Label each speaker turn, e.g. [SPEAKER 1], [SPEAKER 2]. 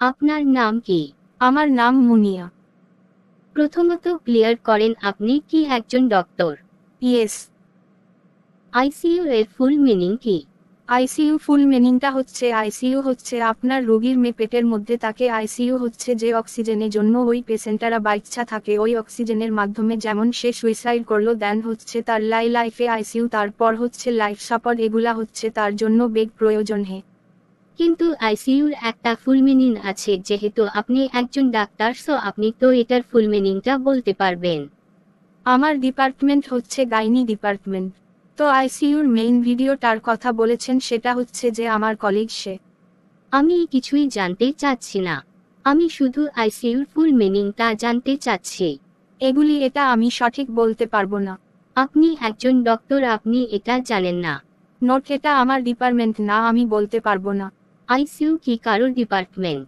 [SPEAKER 1] আপনার নাম কি?
[SPEAKER 2] আমার নাম মুনিয়া।
[SPEAKER 1] প্রথমত ক্লিয়ার করেন আপনি কি একজন ডক্টর?
[SPEAKER 2] ইয়েস।
[SPEAKER 1] আইসিইউ এর ফুল মিনিং কি?
[SPEAKER 2] আইসিইউ ফুল মিনিংটা হচ্ছে আইসিইউ হচ্ছে আপনার রোগীর পেটের মধ্যে তাকে আইসিইউ হচ্ছে যে অক্সিজেনের জন্য ওই পেশেন্টারা বাচ্চা থাকে ওই অক্সিজেনের মাধ্যমে যেমন সে সুইসাইড করলো দেন হচ্ছে তার লাইফে আইসিইউ তারপর হচ্ছে লাইফ সাপোর্ট এগুলা হচ্ছে তার জন্য বেগ প্রয়োজন হে।
[SPEAKER 1] কিন্তু আইসিইউর একটা ফুল মিনিং আছে যেহেতু আপনি একজন ডাক্তার সো আপনি তো এটার ফুল মিনিংটা বলতে পারবেন।
[SPEAKER 2] আমার ডিপার্টমেন্ট হচ্ছে গাইনি ডিপার্টমেন্ট। তো আইসিইউর মেইন ভিডিওটার কথা বলেছেন সেটা হচ্ছে যে আমার কলিগ সে।
[SPEAKER 1] আমি কিছুই জানতে চাচ্ছি না, আমি শুধু আইসিইউর ফুল মিনিংটা জানতে চাচ্ছি।
[SPEAKER 2] এটা আমি সঠিক বলতে পারবো না।
[SPEAKER 1] আপনি একজন ডক্টর, আপনি এটা জানেন না।
[SPEAKER 2] এটা আমার ডিপার্টমেন্ট না, আমি বলতে পারবো না।
[SPEAKER 1] আইসিইউ কি কারোর ডিপার্টমেন্ট?